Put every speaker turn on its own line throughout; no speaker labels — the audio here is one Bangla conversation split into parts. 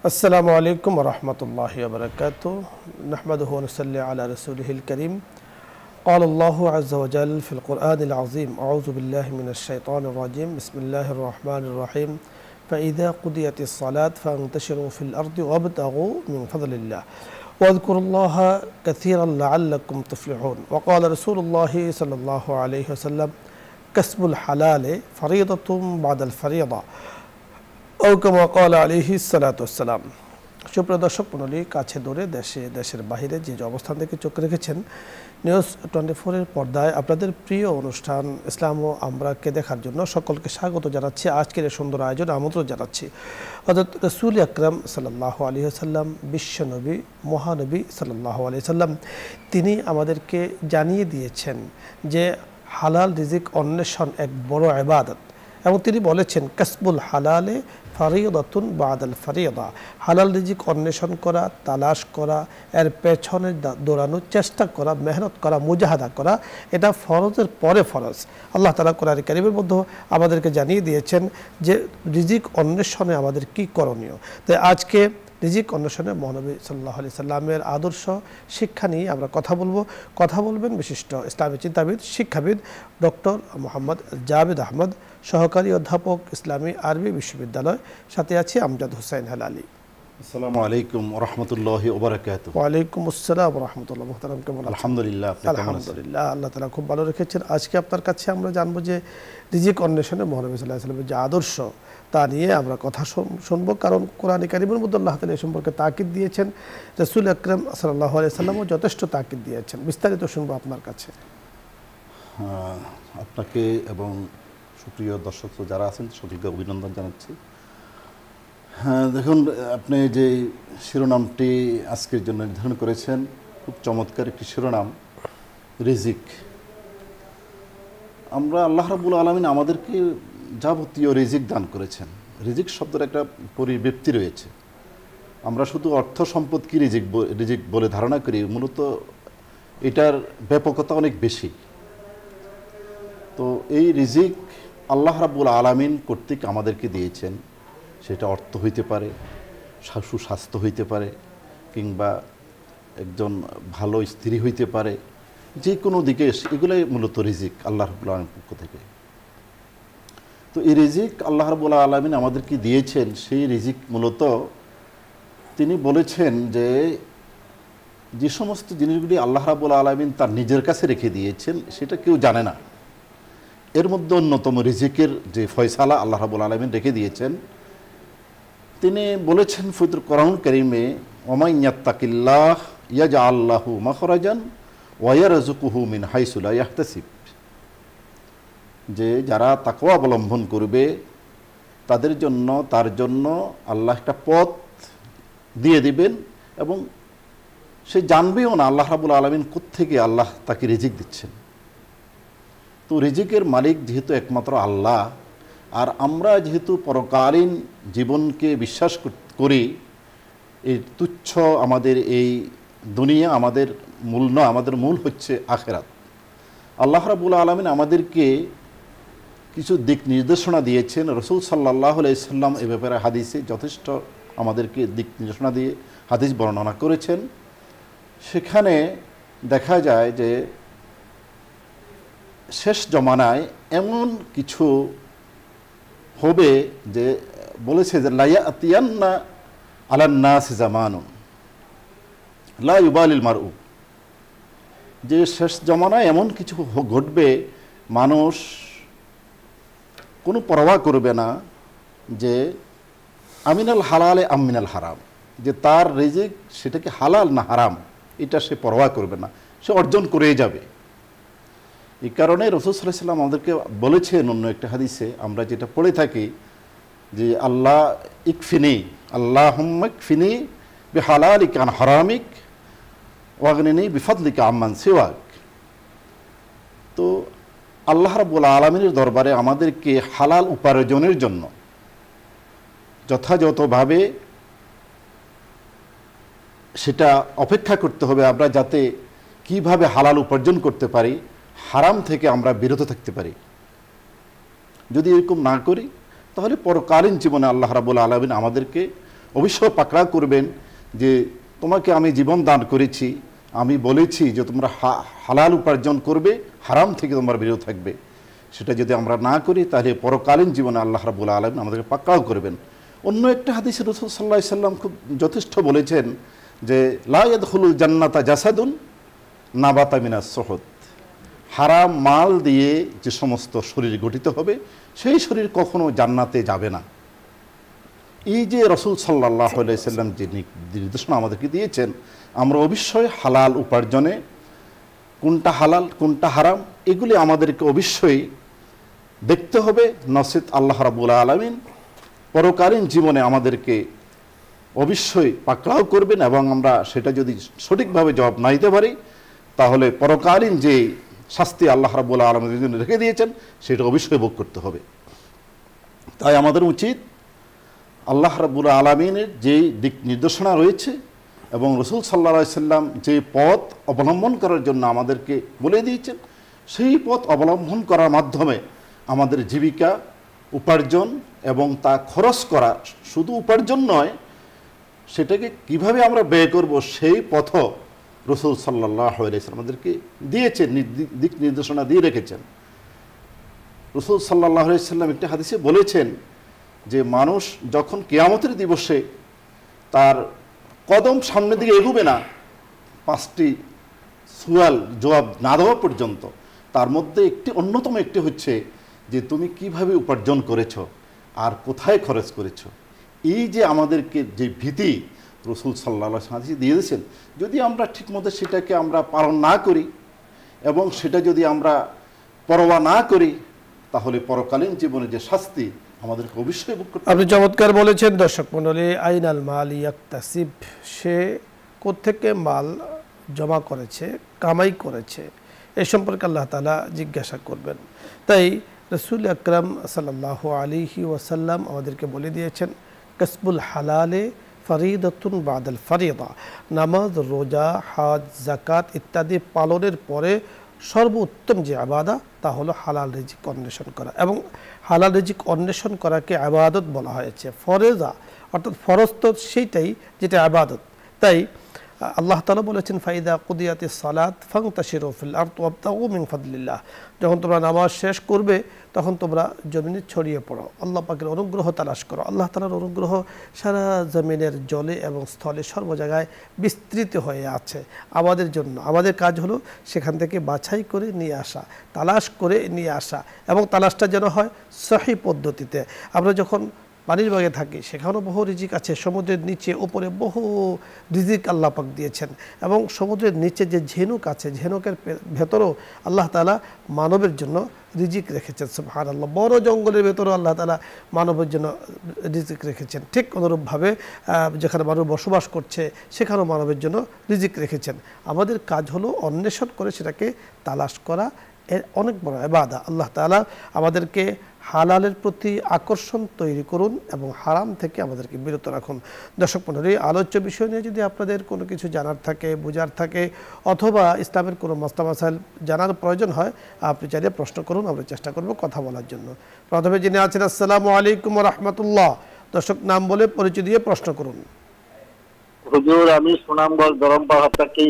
अस्सलामु अलैकुम व रहमतुल्लाहि व बरकातुहू नहमदुहु व नुसल्ली अला रसूलिहिल करीम क़ाल अल्लाहु अज़्ज़ा व जल फ़िल क़ुरआनिल अज़ीम अऊज़ु बिल्लाहि मिनश शैतानिर रजीम बिस्मिल्लाहिर रहमानिर रहीम फ़इज़ा क़ुदियतिस सलात फ़ंतशिरू फ़िल अर्दि वब्तग़ू मिन फ़ज़लिल्लाह वज़्कुरुल्लाह कसीरन लअल्लकुम तुफ़्लिहून व क़ाल रसूलुल्लाहि सल्लल्लाहु अलैहि वसल्लम कस्बुल हलाल फ़रीदतुन बअदल फ़रीदा আলাইহিসসালাম। সুপ্রিয় দর্শক মণ্ডলী, কাছে দূরে দেশে দেশের বাইরে যে অবস্থান থেকে চোখ রেখেছেন নিউজ 24-এর পর্দায় আপনাদের প্রিয় অনুষ্ঠান ইসলাম ও আমরাকে দেখার জন্য সকলকে স্বাগত জানাচ্ছি। আজকের এই সুন্দর আয়োজন আমন্ত্রণ জানাচ্ছি। হযরত রাসূল আকরাম সাল্লাল্লাহু আলাইহি ওয়াসাল্লাম, বিশ্বনবী মহানবী সাল্লাল্লাহু আলাইহি ওয়াসাল্লাম, তিনি আমাদেরকে জানিয়ে দিয়েছেন যে হালাল রিজিক অন্বেষণ এক বড় ইবাদত এবং তিনি বলেছেন কাসবুল হালালে ফারিদাতুন বাদাল ফারিদা, হালাল রিজিক অন্বেষণ করা, তালাশ করা, এর পেছনে দৌড়ানোর চেষ্টা করা, মেহনত করা, মুজাহাদা করা, এটা ফরজের পরে ফরজ। আল্লাহ তাআলা কোরআন কারীমের মধ্যে আমাদেরকে জানিয়ে দিয়েছেন যে রিজিক অন্বেষণে আমাদের কি করণীয়। তাই আজকে রিজিক অন্বেষণে মহানবী সাল্লাল্লাহু আলাইহি সাল্লামের আদর্শ শিক্ষা নিয়ে আমরা কথা বলবেন বিশিষ্ট ইসলামী চিন্তাবিদ, শিক্ষাবিদ ডক্টর মোহাম্মদ জাভেদ আহমদ, সহকারী অধ্যাপক, ইসলামী আরবি বিশ্ববিদ্যালয়। সাথে আছি আমজাদ হোসেন হেলালি।
আসসালামু আলাইকুম ওয়া রাহমাতুল্লাহি ওয়া বারাকাতুহু।
ওয়া আলাইকুম আসসালাম ওয়া রাহমাতুল্লাহ। মুহতারাম কেমন আছেন?
আলহামদুলিল্লাহ।
আলহামদুলিল্লাহ, আল্লাহ তাআলা খুব ভালো রেখেছেন। আজকে আপনার কাছে আমরা জানবো যে রিজিক অন্বেষণে মহানবী সাল্লাল্লাহু আলাইহি ওয়াসাল্লামের যে আদর্শ, তা নিয়ে আমরা কথা শুনবো। কারণ কোরআন কারীমের মধ্যে আল্লাহ তাআলা এই সম্পর্কে তাকিদ দিয়েছেন, রাসূল আকরাম সাল্লাল্লাহু আলাইহি ওয়াসাল্লামও যথেষ্ট তাকিদ দিয়েছেন। বিস্তারিত শুনবো আপনার কাছে।
আপনাকে এবং সুপ্রিয় দর্শক যারা আছেন সবাইকে অভিনন্দন জানাচ্ছি। হ্যাঁ, দেখুন, আপনি যে শিরোনামটি আজকের জন্য নির্ধারণ করেছেন খুব চমৎকার একটি শিরোনাম, রিজিক। আমরা আল্লাহ রাব্বুল আলামিন আমাদেরকে যাবতীয় রিজিক দান করেছেন। রিজিক শব্দের একটা পরিব্যক্তি রয়েছে। আমরা শুধু অর্থ সম্পদকে রিজিক বলে ধারণা করি, মূলত এটার ব্যাপকতা অনেক বেশি। তো এই রিজিক আল্লাহ রাব্বুল আলামিন কর্তৃক আমাদেরকে দিয়েছেন। সেটা অর্থ হইতে পারে, সুস্বাস্থ্য হইতে পারে, কিংবা একজন ভালো স্ত্রী হইতে পারে, যে কোনো দিকে এগুলোই মূলত রিজিক আল্লাহ রাব্বুল আলামিনের পক্ষ থেকে। তো এই রিজিক আল্লাহ রাব্বুল আলামিন আমাদেরকে দিয়েছেন। সেই রিজিক মূলত তিনি বলেছেন যে সমস্ত জিনিসগুলি আল্লাহ রাব্বুল আলামিন তার নিজের কাছে রেখে দিয়েছেন, সেটা কেউ জানে না। এর মধ্যে অন্যতম রিজিকের যে ফয়সালা আল্লাহ রাব্বুল আলামিন রেখে দিয়েছেন, তিনি বলেছেন পবিত্র কোরআন কারীমে, ওয়ামান ইয়াত্তাকিল্লাহ ইয়াজআল লাহু মাখরাজান ওয়া ইয়ারযুকুহু মিন হাইসু লা ইয়াহতাসিব, যে যারা তাকওয়া অবলম্বন করবে তার জন্য আল্লাহ একটা পথ দিয়ে দিবেন এবং সে জানবেও না আল্লাহ রাব্বুল আলামিন কোত্থেকে আল্লাহ তাকে রিজিক দিচ্ছেন। তো রিজিকের মালিক যেহেতু একমাত্র আল্লাহ, আর আমরা যেহেতু পরকালীন জীবনকে বিশ্বাস করি, এই তুচ্ছ আমাদের এই দুনিয়া আমাদের মূল নয়, আমাদের মূল হচ্ছে আখিরাত। আল্লাহ রাব্বুল আলামিন আমাদেরকে কিছু দিক নির্দেশনা দিয়েছেন। রাসূল সাল্লাল্লাহু আলাইহি সাল্লাম এ ব্যাপারে হাদিসে যথেষ্ট আমাদেরকে দিক নির্দেশনা দিয়ে হাদিস বর্ণনা করেছেন। সেখানে দেখা যায় যে শেষ জমানায় এমন কিছু হবে যে বলেছে যে লা ইয়াতিয়ান্না আলান নাস জামানুন লা ইউবালিল মারউ, যে শেষ জমানায় এমন কিছু ঘটবে, মানুষ কোনো পরোয়া করবে না যে আমিনাল হালালে আমিনাল হারাম, যে তার রিজিক সেটা কি হালাল না হারাম, এটা সে পরোয়া করবে না, সে অর্জন করেই যাবে। এই কারণে রাসূল সাল্লাল্লাহু আলাইহি ওয়াসাল্লাম আমাদেরকে বলেছেন অন্য একটা হাদিসে, আমরা যেটা পড়ে থাকি যে আল্লাহুম্মা ইকফিনি বিহালালিকা আন হারামিক ওয়াগনিনি বিফাদলিকা আম্মান সিওয়াক। তো আল্লাহ রাব্বুল আলামিনের দরবারে আমাদেরকে হালাল উপার্জনের জন্য যথাযথভাবে সেটা অপেক্ষা করতে হবে, আমরা যাতে কিভাবে হালাল উপার্জন করতে পারি, হারাম থেকে আমরা বিরত থাকতে পারি। যদি এরকম না করি তাহলে পরকালীন জীবনে আল্লাহ রাব্বুল আলামিন আমাদেরকে অবশ্যই পাকড়াও করবেন যে তোমাকে আমি জীবন দান করেছি, আমি বলেছি যে তোমরা হালাল উপার্জন করবে, হারাম থেকে তোমরা বিরত থাকবে। সেটা যদি আমরা না করি তাহলে পরকালীন জীবনে আল্লাহ রাব্বুল আলামিন আমাদেরকে পাকড়াও করবেন। অন্য একটা হাদিসে রাসূল সাল্লাল্লাহু আলাইহি সাল্লাম খুব যথেষ্ট বলেছেন যে লা ইয়াদখুলুল জান্নাতা জাসাদুন নাবাতা মিনাস সুহুদ, হারাম মাল দিয়ে যে সমস্ত শরীর গঠিত হবে সেই শরীর কখনো জান্নাতে যাবে না। এই যে রাসূল সাল্লাল্লাহু আলাইহি সাল্লাম যে নির্দেশনা আমাদেরকে দিয়েছেন, আমরা অবশ্যই হালাল উপার্জনে কোনটা হালাল কোনটা হারাম এগুলি আমাদেরকে অবশ্যই দেখতে হবে। নসিত আল্লাহ রাব্বুল আলামিন পরকালীন জীবনে আমাদেরকে অবশ্যই পাকড়াও করবেন, এবং আমরা সেটা যদি সঠিকভাবে জবাব না দিতে পারি তাহলে পরকালীন যে শাস্তি আল্লাহ রাব্বুল আলামিন রেখে দিয়েছেন সেটা অবশ্যই ভোগ করতে হবে। তাই আমাদের উচিত আল্লাহ রাব্বুল আলামিনের যে দিক নির্দেশনা রয়েছে এবং রাসূল সাল্লাল্লাহু আলাইহি সাল্লাম যে পথ অবলম্বন করার জন্য আমাদেরকে বলে দিয়েছেন, সেই পথ অবলম্বন করার মাধ্যমে আমাদের জীবিকা উপার্জন এবং তা খরচ করা, শুধু উপার্জন নয়, সেটাকে কিভাবে আমরা ব্যয় করব সেই পথ রাসূল সাল্লাল্লাহু আলাইহি সাল্লাম আমাদেরকে দিয়েছেন, দিক নির্দেশনা দিয়ে রেখেছেন। রাসূল সাল্লাল্লাহু আলাইহি সাল্লাম একটা হাদিসে বলেছেন যে মানুষ যখন কিয়ামতের দিবসে তার কদম সামনের দিকে এগোবে না 5টি সুয়াল জবাব না দেওয়া পর্যন্ত, তার মধ্যে একটি অন্যতম একটি হচ্ছে যে তুমি কিভাবে উপার্জন করেছো আর কোথায় খরচ করেছো। এই যে আমাদেরকে যে ভীতি রাসূল সাল্লাল্লাহু আলাইহি ওয়াসাল্লাম দিয়ে দিয়েছেন, যদি আমরা ঠিকমতো সেটাকে আমরা পালন না করি এবং সেটা যদি আমরা পরোয়া না করি তাহলে পরকালীন জীবনে যে শাস্তি আমাদেরকে অবশ্যই ভোগ করতে হবে।
আপনি চমৎকার বলেছেন। দর্শক মণ্ডলী, আইনাল মাল ইয়াকতাসিব, সে কোত্থেকে মাল জমা করেছে, কামাই করেছে, এ সম্পর্কে আল্লাহ তাআলা জিজ্ঞাসা করবেন। তাই রাসূল আকরাম সাল্লাল্লাহু আলাইহি ওয়াসাল্লাম আমাদেরকে বলে দিয়েছেন, কাসবুল হালালে ফরিদাতুন বাদাল ফরিদা, নামাজ, রোজা, হজ, যাকাত ইত্যাদি পালনের পরে সর্বোত্তম যে আবাদা তা হলো হালাল রিজিক অন্বেষণ করা, এবং হালাল রিজিক অন্বেষণ করাকে আবাদত বলা হয়েছে। ফরেজা অর্থাৎ ফরজ তো সেইটাই যেটা আবাদত। তাই আল্লাহ তাআলা বলেছেন, ফাইদা কুদিয়াতিস সালাত ফান্তাশিরু ফিল আরদ ওয়াবতাগু মিন ফাদলিল্লাহ, যখন তোমরা নামাজ শেষ করবে তখন তোমরা জমিনে ছড়িয়ে পড়ো, আল্লাহ পাকের অনুগ্রহ তালাশ করো। আল্লাহ তাআলার অনুগ্রহ সারা জমিনের জলে এবং স্থলে সর্ব জায়গায় বিস্তৃত হয়ে আছে আমাদের জন্য। আমাদের কাজ হলো সেখান থেকে বাছাই করে নিয়ে আসা, তালাশ করে নিয়ে আসা, এবং তালাশটা যেন হয় সহি পদ্ধতিতে। আমরা যখন পানির বাগে থাকি সেখানেও বহু রিজিক আছে, সমুদ্রের নিচে উপরে বহু রিজিক আল্লাহ পাক দিয়েছেন, এবং সমুদ্রের নিচে যে ঝিনুক আছে ঝিনুকের ভেতরেও আল্লাহ তাআলা মানবের জন্য রিজিক রেখেছেন। সুবহানাল্লাহ, বড় জঙ্গলের ভেতরেও আল্লাহ তাআলা মানবের জন্য রিজিক রেখেছেন। ঠিক অনুরূপভাবে যেখানে মানুষ বসবাস করছে সেখানেও মানবের জন্য রিজিক রেখেছেন। আমাদের কাজ হলো অন্বেষণ করে সেটাকে তালাশ করা, এর অনেক বড় ইবাদত। আল্লাহ তাআলা আমাদেরকে হালালের প্রতি আকর্ষণ তৈরি করুন এবং হারাম থেকে আমাদেরকে বিরত রাখুন। দর্শক মণ্ডলী, আলোচ্য বিষয় নিয়ে যদি আপনাদের কোনো কিছু জানার থাকে, বোঝার থাকে, অথবা ইসলামের কোনো মাসলা মাসাইল জানার প্রয়োজন হয়, আপনি চাইলে প্রশ্ন করুন, আমরা চেষ্টা করব কথা বলার জন্য। প্রথমে যিনি আছেন, আসসালামু আলাইকুম ওয়া রাহমাতুল্লাহ। দর্শক নাম বলে পরিচয় দিয়ে প্রশ্ন করুন।
হুজুর, আমি সুনামগঞ্জ ধরমপাড়া থেকে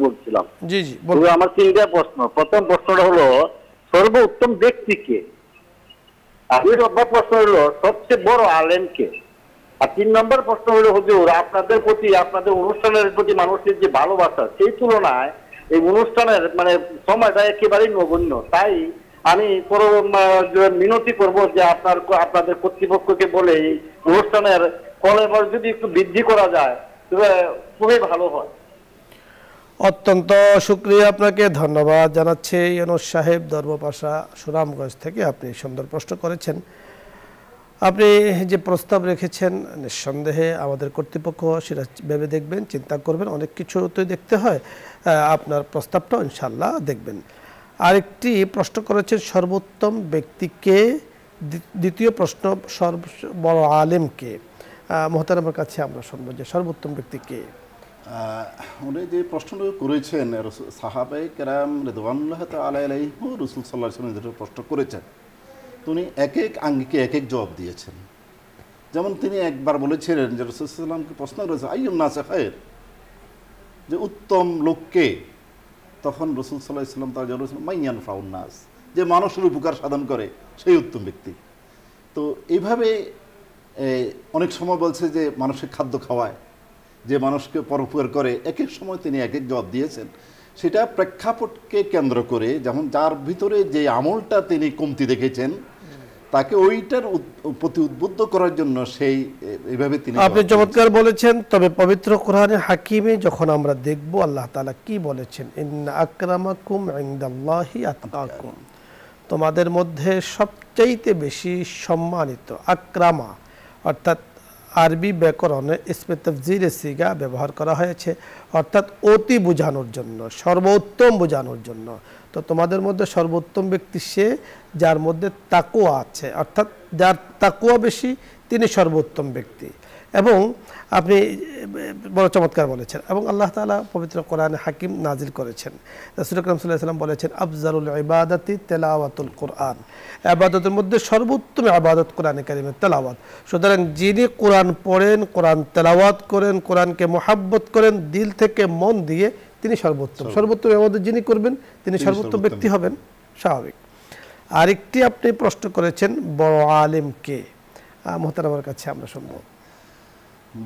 বলছিলাম।
জি জি,
বলুন। আমার তিনটা প্রশ্ন। প্রথম প্রশ্নটা হলো সর্বোত্তম ব্যক্তি কে, আর 2 নম্বর প্রশ্ন হলো সবচেয়ে বড় আলেম কে, আর 3 নম্বর প্রশ্ন হলো হুজুর আপনাদের প্রতি, আপনাদের অনুষ্ঠানের প্রতি মানুষের যে ভালোবাসা, সেই তুলনায় এই অনুষ্ঠানের মানে সময়টা একেবারেই নগণ্য। তাই আমি মিনতি করব যে আপনাদের কর্তৃপক্ষকে বলে এই অনুষ্ঠানের ফলাফল যদি একটু বৃদ্ধি করা যায় তবে খুবই ভালো হয়।
অত্যন্ত শুকরিয়া, আপনাকে ধন্যবাদ জানাচ্ছি ইউনুস সাহেব ধর্মপাশা সুনামগঞ্জ থেকে। আপনি সুন্দর প্রশ্ন করেছেন। আপনি যে প্রস্তাব রেখেছেন নিঃসন্দেহে আমাদের কর্তৃপক্ষ সেটা ভেবে দেখবেন, চিন্তা করবেন, অনেক কিছু তো দেখতে হয়, আপনার প্রস্তাবটাও ইনশাল্লাহ দেখবেন। আরেকটি প্রশ্ন করেছেন সর্বোত্তম ব্যক্তিকে, দ্বিতীয় প্রশ্ন বড় আলেমকে। মোহতারামের কাছে আমরা শুনবো যে সর্বোত্তম ব্যক্তিকে।
উনি যে প্রশ্নটা করেছেন সাহাবায়ে কেরাম রিদওয়ানুল্লাহ তাআলা আলাইহিম রাসূল সাল্লাল্লাহু আলাইহি ওয়াসাল্লাম যেটা প্রশ্ন করেছেন, উনি এক এক আঙ্গিকে এক এক জবাব দিয়েছেন। যেমন তিনি একবার বলেছিলেন যে রাসূল সাল্লাল্লাহু আলাইহি ওয়াসাল্লামকে প্রশ্ন করেছে আইয়ুন নাসি খায়র, যে উত্তম লোককে, তখন রাসূল সাল্লাল্লাহু আলাইহি ওয়াসাল্লাম তার জবাব দিয়েছেন মান ইয়ানফাউন নাস, যে মানুষের উপকার সাধন করে সেই উত্তম ব্যক্তি। তো এইভাবে অনেক সময় বলছে যে মানুষের খাদ্য খাওয়ায়, যে মানুষকে পরোপকার করে, এক এক সময় তিনি এক এক জবাব দিয়েছেন। সেটা প্রেক্ষাপটকে কেন্দ্র করে, যেমন যার ভিতরে যে আমলটা তিনি কমতি দেখেছেন তাকে ওইটার প্রতি উদ্বুদ্ধ করার জন্য সেই এইভাবে তিনি
আপনি চমৎকার বলেছেন। তবে পবিত্র কোরআনে হাকিমে যখন আমরা দেখব আল্লাহ তাআলা কি বলেছেন, ইন্না আকরামাকুম ইনদাল্লাহি আতকাকুম, তোমাদের মধ্যে সবচাইতে বেশি সম্মানিত, আকরামা অর্থাৎ আরবি ব্যাকরণে ইসমে তাফজিরে সিগা ব্যবহার করা হয়েছে, অর্থাৎ অতি বোঝানোর জন্য, সর্বোত্তম বোঝানোর জন্য। তো তোমাদের মধ্যে সর্বোত্তম ব্যক্তি সে যার মধ্যে তাকওয়া আছে, অর্থাৎ যার তাকওয়া বেশি তিনি সর্বোত্তম ব্যক্তি। এবং আপনি বড় চমৎকার বলেছেন। এবং আল্লাহ তাআলা পবিত্র কোরআনে হাকিম নাজিল করেছেন। রাসূল আকরাম সাল্লাল্লাহু আলাইহি ওয়াসাল্লাম বলেছেন আফজালুল ইবাদাতি তেলাওয়াতুল কোরআন, ইবাদতের মধ্যে সর্বোত্তম ইবাদত কোরআনে কারিমের তেলাওয়াত। সুতরাং যিনি কোরআন পড়েন, কোরআন তেলাওয়াত করেন, কোরআনকে মহাব্বত করেন দিল থেকে মন দিয়ে, তিনি সর্বোত্তম। সর্বোত্তম ইবাদত যিনি করবেন তিনি সর্বোত্তম ব্যক্তি হবেন, স্বাভাবিক। আরেকটি আপনি প্রশ্ন করেছেন বড় আলেম কে, মুহতারামের কাছে আমরা শুনব।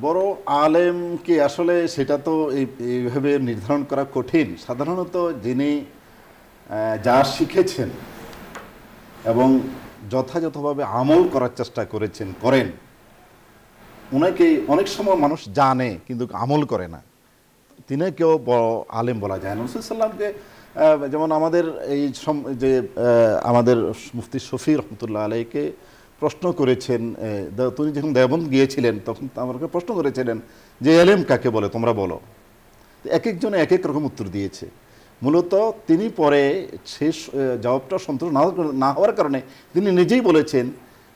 বড় আলেমকে আসলে সেটা তো এইভাবে নির্ধারণ করা কঠিন। সাধারণত যিনি যা শিখেছেন এবং যথাযথভাবে আমল করার চেষ্টা করেন, ওনাকে অনেক সময় মানুষ জানে কিন্তু আমল করে না, তিনিকেও বড় আলেম বলা যায় না। রাসূল সাল্লাল্লাহু আলাইহি ওয়াসাল্লামকে যেমন আমাদের এই যে আমাদের মুফতি শফি রহমতুল্লাহ আলাইকে প্রশ্ন করেছেন, তিনি যখন দেওবন্দ গিয়েছিলেন তখন আমাকে প্রশ্ন করেছিলেন যে এলেম কাকে বলে তোমরা বলো। এক একজনে এক এক রকম উত্তর দিয়েছে। মূলত তিনি পরে শেষ জবাবটা সন্তুষ্ট না হওয়ার কারণে তিনি নিজেই বলেছেন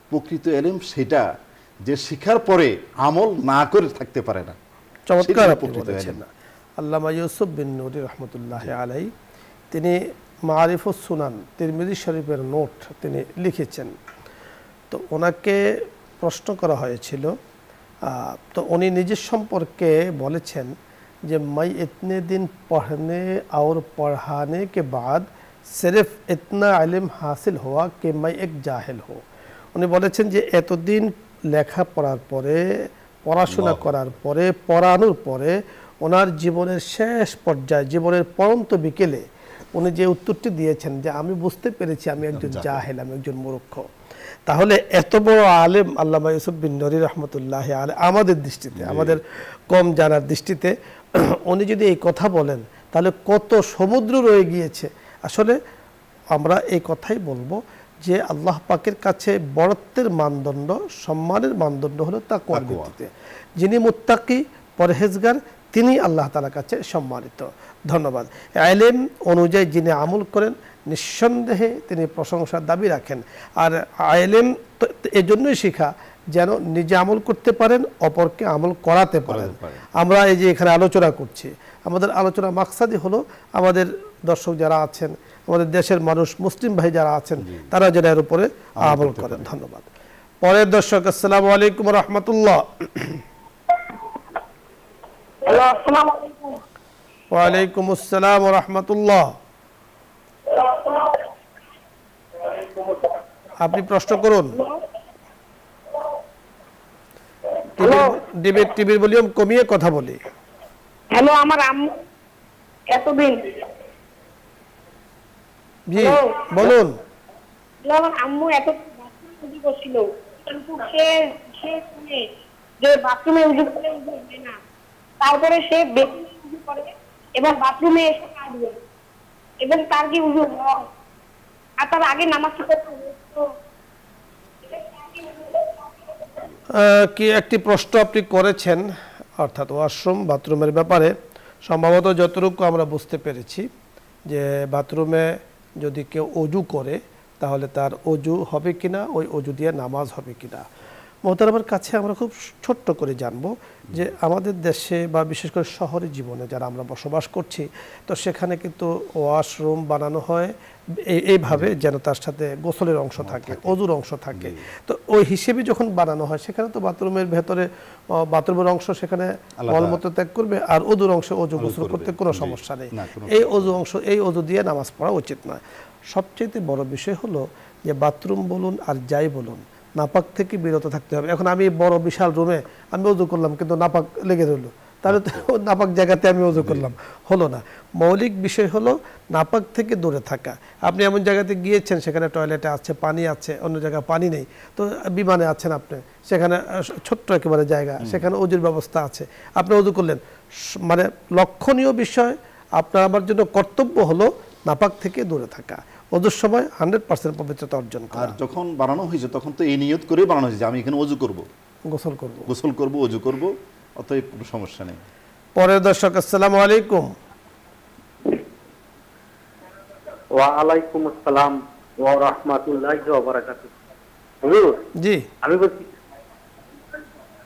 প্রকৃত এলেম সেটা যে শিখার পরে আমল না করে থাকতে পারে না।
চমৎকার আপনি বলেছেন। আল্লামা ইউসুফ বিন নুরি রহমতুল্লাহ আলাইহি তিনি মারিফুস সুনান তিরমিজি শরীফের নোট তিনি লিখেছেন। তো ওনাকে প্রশ্ন করা হয়েছিল, তো উনি নিজের সম্পর্কে বলেছেন যে मैं इतने दिन पढ़ने और पढ़ाने के बाद सिर्फ इतना इल्म हासिल हुआ कि मैं एक जाहिल हूँ। উনি বলেছেন যে এতদিন লেখাপড়ার পরে, পড়াশোনা করার পরে, পড়ানোর পরে ওনার জীবনের শেষ পর্যায়ে, জীবনের পরন্ত বিকেলে উনি যে উত্তরটি দিয়েছেন যে আমি বুঝতে পেরেছি আমি একজন জাহেল, আমি একজন মূর্খ। তাহলে এত বড় আলেম আল্লামা ইউসুফ বিন নুরি রহমতুল্লাহ আলাইহি আমাদের দৃষ্টিতে, আমাদের কম জানার দৃষ্টিতে উনি যদি এই কথা বলেন তাহলে কত সমুদ্র রয়ে গিয়েছে। আসলে আমরা এই কথাই বলবো যে আল্লাহ পাকের কাছে বড়ত্বের মানদণ্ড, সম্মানের মানদণ্ড হলো তাকওয়ার ভিত্তিতে। যিনি মুত্তাকি, পরহেজগার, তিনি আল্লাহ তাআলার কাছে সম্মানিত। ধন্যবাদ। ইলম অনুযায়ী যিনি আমল করেন নিঃসন্দেহে তিনি প্রশংসার দাবি রাখেন। আর ইলম এজন্যই শিখা যেন নিজে আমল করতে পারেন, অপরকে আমল করাতে পারেন। আমরা এই যে এখানে আলোচনা করছি, আমাদের আলোচনা মাকসাদই হলো আমাদের দর্শক যারা আছেন, আমাদের দেশের মানুষ, মুসলিম ভাই যারা আছেন, তারা যেন এর উপরে আমল করেন। ধন্যবাদ। পরের দর্শক, আসসালামু আলাইকুম ওয়া রাহমাতুল্লাহ। ওয়া আলাইকুম আসসালাম ওয়া রাহমাতুল্লাহ। আপনি প্রশ্ন করুন। টিভির ভলিউম কমিয়ে কথা বলি।
হ্যালো, আমার আম্মু এতদিন,
জি বলুন।
আমার আম্মু এতদিন করছিল কিন্তু সে শুনে যে বাথরুমে উজু করে উজু হয় না, তারপরে সে বেসিনে উজু করে এবং বাথরুমে এসে কাঁদবে এবং তার কি উজু হয় আর তার আগে নামাজ পড়তে হতো।
কি একটি প্রশ্ন আপনি করেছেন, অর্থাৎ ওয়াশরুম, বাথরুমের ব্যাপারে। সম্ভবত যতটুকু আমরা বুঝতে পেরেছি যে বাথরুমে যদি কেউ অজু করে তাহলে তার অজু হবে কিনা, ওই অজু দিয়ে নামাজ হবে কিনা। মোহতারামের কাছে আমরা খুব ছোট্ট করে জানবো যে আমাদের দেশে বা বিশেষ করে শহরে জীবনে যারা আমরা বসবাস করছি, তো সেখানে কিন্তু ওয়াশরুম বানানো হয় এইভাবে যেন তার সাথে গোসলের অংশ থাকে, অজুর অংশ থাকে। তো ওই হিসেবে যখন বানানো হয় সেখানে তো বাথরুমের ভেতরে বাথরুমের অংশ সেখানে মলমূত্র ত্যাগ করবে, আর অজুর অংশে অজু গোসল করতে কোনো সমস্যা নেই। এই অজু অংশ, এই অজু দিয়ে নামাজ পড়া উচিত নয়। সবচেয়ে বড় বিষয় হলো যে বাথরুম বলুন আর যাই বলুন, নাপাক থেকে বিরত থাকতে হবে। এখন আমি বড় বিশাল রুমে আমি অজু করলাম কিন্তু নাপাক লেগে রইল, তাহলে তো নাপাক জায়গাতে আমি অজু করলাম, হলো না। মৌলিক বিষয় হলো নাপাক থেকে দূরে থাকা। আপনি এমন জায়গাতে গিয়েছেন সেখানে টয়লেটে আছে, পানি আছে, অন্য জায়গায় পানি নেই, তো বিমানে আছেন আপনি, সেখানে ছোট্ট একেবারে জায়গা, সেখানে অজুর ব্যবস্থা আছে, আপনি অজু করলেন। মানে লক্ষণীয় বিষয়, আপনার আমার জন্য কর্তব্য হলো নাপাক থেকে দূরে থাকা, অজুর সময় 100% পবিত্রতা অর্জন করা।
আর যখন বানানো হয়েছে তখন তো এই নিয়ত করেই বানানো হয়েছে, আমি এখানে অজু করব,
গোসল করব,
গোসল করব, অজু করব, অতএব কোনো সমস্যা নেই।
পরের দর্শক, আসসালামু আলাইকুম।
ওয়ালাইকুম আসসালাম ওয়া রাহমাতুল্লাহি ওয়া বারাকাতুহু। হুজুর,
জি
আমি বলছি,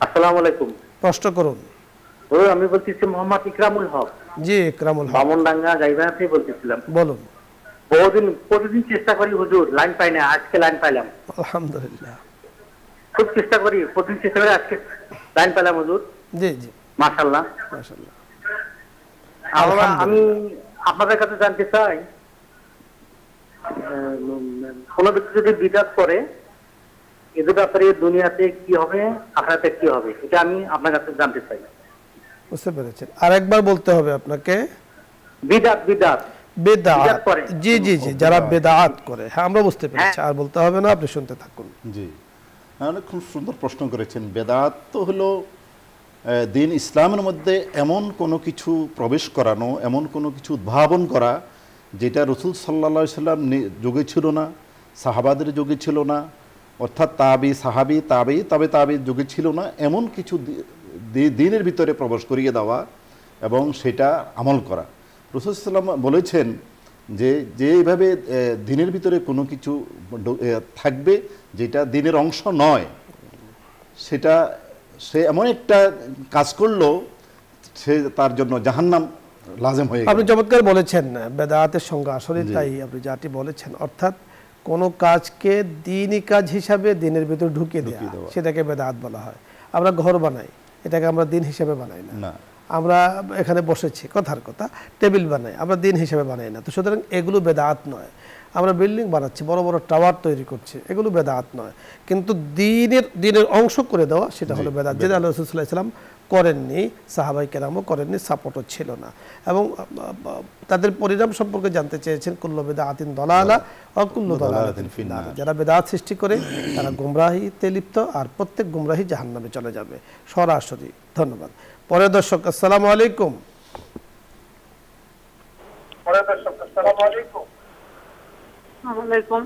আসসালামু আলাইকুম।
প্রশ্ন করুন।
হুজুর, আমি বলতেছি মোহাম্মদ ইকরামুল হক,
জি ইকরামুল হক,
বামনডাঙ্গা গাইবান্ধা থেকে বলতেছিলাম।
বলুন।
প্রতিদিন চেষ্টা করি হুজুর, লাইন পাই না, আজকে লাইন পাইলাম।
আলহামদুলিল্লাহ।
খুব চেষ্টা করি, প্রতিদিন চেষ্টা করি, আজকে লাইন পাইলাম হুজুর,
জি জি,
মাশাআল্লাহ।
মাশাআল্লাহ।
আমি আপনাদের কাছে জানতে চাই, কোন ব্যক্তি যদি বিদাত করে এদের ব্যাপারে দুনিয়াতে কি হবে, আখিরাতে কি হবে, এটা আমি আপনার কাছে জানতে চাই।
বুঝতে পেরেছেন? আরেকবার বলতে হবে আপনাকে।
বিদাত বিদাত
বেদাত, জি জি জি, যারা বেদাত করে, হ্যাঁ আমরা বুঝতে পেরেছি, আর বলতে হবে না, আপনি শুনতে থাকুন।
জি, অনেক খুব সুন্দর প্রশ্ন করেছেন। বেদাত তো হলো দিন ইসলামের মধ্যে এমন কোনো কিছু প্রবেশ করানো, এমন কোনো কিছু উদ্ভাবন করা যেটা রসুল সাল্লাল্লাহু আলাইহি সাল্লাম যুগে ছিল না, সাহাবাদের যুগে ছিল না, অর্থাৎ তাবি সাহাবি তাবি তবে তাবির যুগে ছিল না, এমন কিছু দিনের ভিতরে প্রবেশ করিয়ে দেওয়া এবং সেটা আমল করা। রসুল সাল্লাম বলেছেন যে এইভাবে দিনের ভিতরে কোনো কিছু থাকবে যেটা দিনের অংশ নয়, সেটা সে এমন একটা কাজ করলো সে তার জন্য জাহান্নাম লাজেম হয়ে গেল।
আপনি চমৎকার বলেছেন বেদাতের সংজ্ঞা, আসলে তাই আপনি যাটি বলেছেন, অর্থাৎ কোনো কাজকে দ্বীনি কাজ হিসাবে দিনের ভিতরে ঢুকিয়ে দেওয়া, সেটাকে বেদাত বলা হয়। আমরা ঘর বানাই, এটাকে আমরা দিন হিসাবে বানাই না। আমরা এখানে বসেছি, কথার কথা, টেবিল বানাই, আমরা দিন হিসাবে বানাই না। তো সুতরাং এগুলো বেদাত নয়। আমরা বিল্ডিং বানাচ্ছি, বড় বড় টাওয়ার তৈরি করছি, এগুলো বেদাত নয়। কিন্তু দিনের অংশ করে দেওয়া, সেটা হলো বেদাত, যেটা আল্লাহ রাসূল সাল্লাল্লাহু আলাইহি ওয়াসাল্লাম করেননি, সাহাবায়ে কেরামও করেননি, সাপোর্টও ছিল না। এবং তাদের পরিণাম সম্পর্কে জানতে চেয়েছেন, কুল্লু বিদআতিন দালালা ওয়া কুল্লু দালালাতিন ফিন্নার। যারা বেদাত সৃষ্টি করে তারা গুমরাহিতে লিপ্ত, আর প্রত্যেক গুমরাহি জাহান্নামে চলে যাবে সরাসরি। ধন্যবাদ। পরের দর্শক, আসসালামু আলাইকুম।
ওয়ালাইকুম।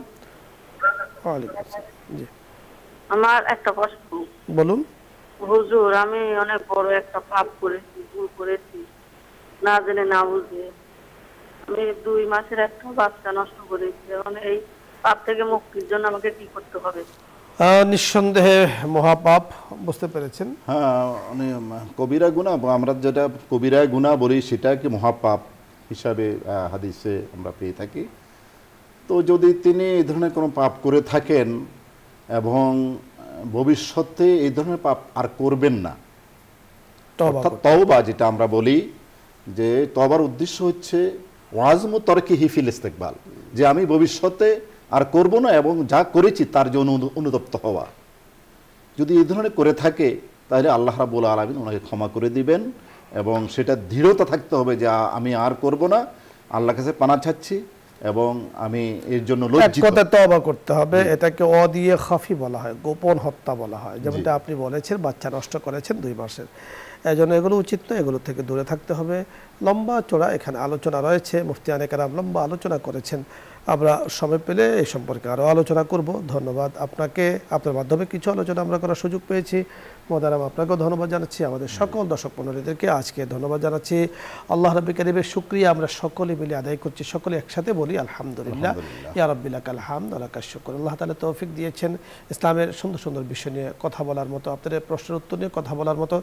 ওয়ালাইকুম আসসালাম। জি,
আমার একটা প্রশ্ন।
বলুন।
হুজুর, আমি অনেক বড় একটা পাপ করেছি, ভুল করেছি, না জেনে না বুঝে। আমি 2 মাসের একটা বাচ্চা নষ্ট করেছি। এখন এই পাপ থেকে মুক্তির জন্য আমাকে কি করতে হবে?
নিঃসন্দেহে মহাপাপ, বুঝতে পেরেছেন?
হ্যাঁ, মানে কবিরা গুনাহ, আমরা যেটা কবিরা গুনাহ বলি সেটাকে মহাপাপ হিসাবে হাদিসে আমরা পেয়ে থাকি। তো যদি তিনি এই ধরনের কোনো পাপ করে থাকেন এবং ভবিষ্যতে এই ধরনের পাপ আর করবেন না, অর্থাৎ তওবা যেটা আমরা বলি, যে তওবার উদ্দেশ্য হচ্ছে ওয়াজমু তরকিহি ফিল ইস্তিকবাল, যে আমি ভবিষ্যতে আর করব না এবং যা করেছি তার জন্য অনুতপ্ত হওয়া। যদি এই ধরনের করে থাকে তাহলে আল্লাহ রাব্বুল আলামিন ওনাকে ক্ষমা করে দিবেন, এবং সেটা দৃঢ়তা থাকতে হবে যে আমি আর করব না, আল্লাহর কাছে পানাহ চাচ্ছি এবং আমি এর জন্য লজ্জিত।
এক কথায় তওবা করতে হবে। এটাকে অদিয়ে খাফি বলা হয়, গোপন হত্যা বলা হয়। যেমনটা আপনি বলেছেন, বাচ্চা নষ্ট করেছেন 2 মাসের, এজন্য এগুলো উচিত নয়, এগুলো থেকে দূরে থাকতে হবে। লম্বা চড়া এখানে আলোচনা রয়েছে, মুফতিয়ানে কেরাম লম্বা আলোচনা করেছেন। আমরা সময় পেলে এই সম্পর্কে আরও আলোচনা করব। ধন্যবাদ আপনাকে, আপনার মাধ্যমে কিছু আলোচনা আমরা করার সুযোগ পেয়েছি। মোহতারাম, আপনাকেও ধন্যবাদ জানাচ্ছি, আমাদের সকল দর্শক মণ্ডলীদেরকে আজকে ধন্যবাদ জানাচ্ছি। আল্লাহ রাব্বুল কারীমের শুকরিয়া আমরা সকলে মিলে আদায় করছি, সকলে একসাথে বলি আলহামদুলিল্লাহ। ইয়া রাব্বি লাকাল হামদ ওয়া লাকাশ শুকর। আল্লাহ তাআলা তৌফিক দিয়েছেন ইসলামের সুন্দর সুন্দর বিষয় নিয়ে কথা বলার মতো, আপনাদের প্রশ্নের উত্তর নিয়ে কথা বলার মতো।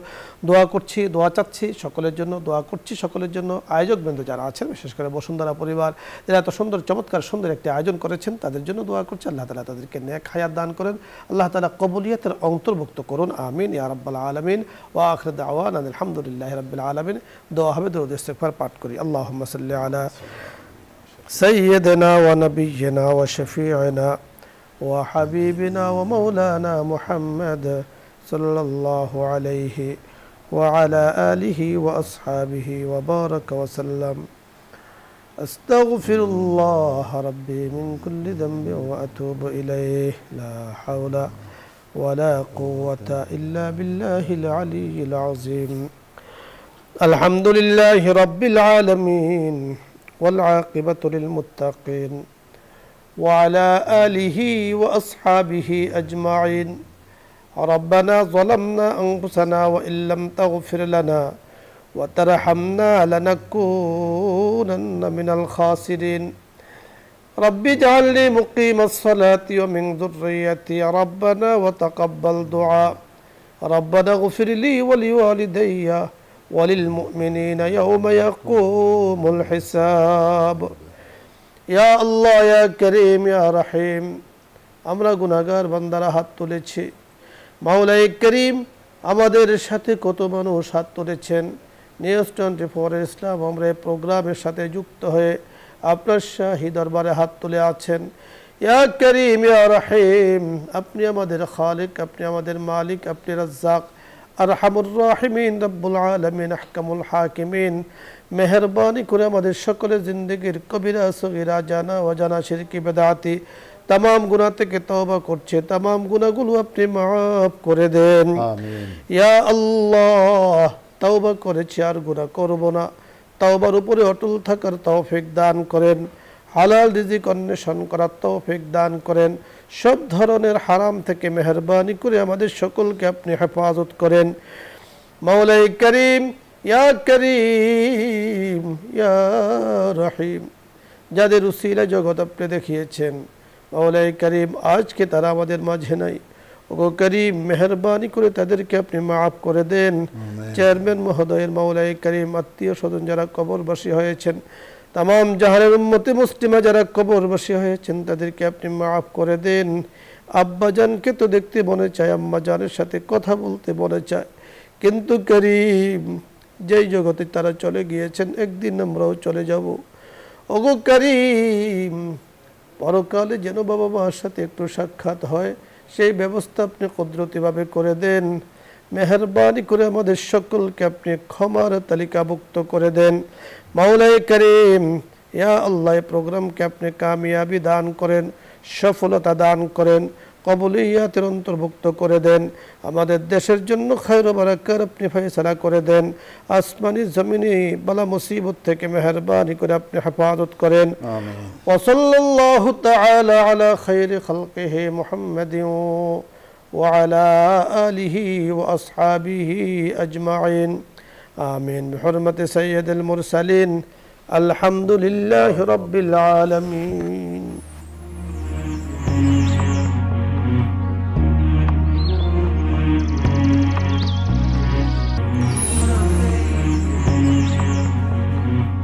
দোয়া করছি, দোয়া চাচ্ছি সকলের জন্য, দোয়া করছি সকলের জন্য। আয়োজকবৃন্দ যারা আছেন, বিশেষ করে বসুন্ধরা পরিবার, যারা এত সুন্দর চমৎকার সুন্দর একটি আয়োজন করেছেন, তাদের জন্য দোয়া করছি। আল্লাহ তাআলা তাদেরকে নেক হায়াত দান করেন, আল্লাহ তাআলা কবুলিয়তের অন্তর্ভুক্ত করুন, আমিন ইয়া রাব্বাল আলামিন। ওয়া আখিরু দাওয়ানা আলহামদুলিল্লাহি রাব্বিল আলামিন। দোয়া হবে, দরুদ ইস্তিগফার পাঠ করি। আল্লাহুম্মা সাল্লি আলা সাইয়্যিদিনা ওয়া নাবিয়্যিনা ওয়া শাফিঈনা ওয়া হাবিবিনা ওয়া মাওলানা মুহাম্মদ সাল্লাল্লাহু আলাইহি ওয়া আলা আলিহি ওয়া আসহাবিহি ওয়া বারাকা ওয়া সাল্লাম। আস্তাগফিরুল্লাহ রাব্বি মিন কুল্লি যামবিন ওয়া আতুবু ইলাইহি। লা হাওলা ولا قوة إلا بالله العلي العظيم. الحمد لله رب العالمين والعاقبة للمتقين وعلى آله وأصحابه أجمعين. ربنا ظلمنا أنفسنا وإن لم تغفر لنا وترحمنا لنكونن من الخاسرين. رب اجعلني مقيم الصلاة ومن ذريتي ربنا وتقبل دعاء. ربنا اغفر لي ولوالدي وللمؤمنين يوم يقوم الحساب. يا الله يا كريم يا رحيم. আমরা গুনাহগার বান্দারা হাত তুলেছি, মাওলাই করিম আমাদের সাথে কত মানুষ হাত তুলেছেন। নিউজ 24 ইসলাম আমরা এই প্রোগ্রামের সাথে যুক্ত হয়ে আপনার শাহী দরবারে হাত তুলে আছেন। ইয়া করিম ইয়া রহিম, আপনি আমাদের খালিক, আপনি আমাদের মালিক, আপনি রাজ্জাক, আরহামুর রাহিমিন, রব্বুল আলামিন, আহকামুল হাকিমিন। মেহেরবানি করে আমাদের সকলের জিন্দেগির কবিরা সগীরা, জানা অজানা, শিরকি বেদাতি तमाम गुनाह থেকে তওবা করছে, तमाम গুনাহগুলো আপনি মাফ করে দেন।
আমিন।
ইয়া আল্লাহ, তওবা করেছি আর গুনাহ করব না, তওবার উপরে অটল থাকার তৌফিক দান করেন, হালাল রিজিক অন্বেষণ করার তৌফিক দান করেন, সব ধরনের হারাম থেকে মেহেরবানি করে আমাদের সকলকে আপনি হেফাজত করেন। মাওলাই করিম ইয়া করিম ইয়া রহিম, যাদের উসিলা জগৎ আপনি দেখিয়েছেন মাওলাই করিম, আজকে তারা আমাদের মাঝে নাই। ওগো করিম, মেহরবানি করে তাদেরকে আপনি মাফ করে দেন। চেয়ারম্যান মহোদয়ের মাওলাই করিম আত্মীয় স্বজন যারা কবরবাসী হয়েছেন, तमाम জাহানের উম্মতে মুসলিমা যারা কবরবাসী হয়েছেন, তাদেরকে আপনি মাফ করে দেন। আব্বাজানকে তো দেখতে মনে চায়, আম্মাজানের সাথে কথা বলতে মনে চায়, কিন্তু করিম যেই জগতে তারা চলে গিয়েছেন একদিন আমরাও চলে যাব। ওগো করিম, পরকালে যেন বাবা মার সাথে একটু সাক্ষাৎ হয়, সেই ব্যবস্থা আপনি কুদরতিভাবে করে দেন। মেহেরবানি করে আমাদের সকলকে আপনি ক্ষমার তালিকাভুক্ত করে দেন। মাওলাই করিম ইয়া আল্লাহ, এই প্রোগ্রামকে আপনি কামিয়াবি দান করেন, সফলতা দান করেন, কবুলিয়াতের অন্তর্ভুক্ত করে দেন। আমাদের দেশের জন্য খায়র বারাকার আপনি ফয়সালা করে দেন। আসমানি জমিনি বালা মুসিবত থেকে মেহেরবানি করে আপনি হেফাজত করেন।
আমিন।
ওয়া সাল্লাল্লাহু তাআলা আলা খায়রি খালকিহি মুহাম্মাদিন ওয়া আলা আলিহি ওয়া আসহাবিহি আজমাইন। আমিন। বিহুরমাতি সাইয়্যিদিল মুরসালিন। আলহামদুলিল্লাহি রাব্বিল আলামিন।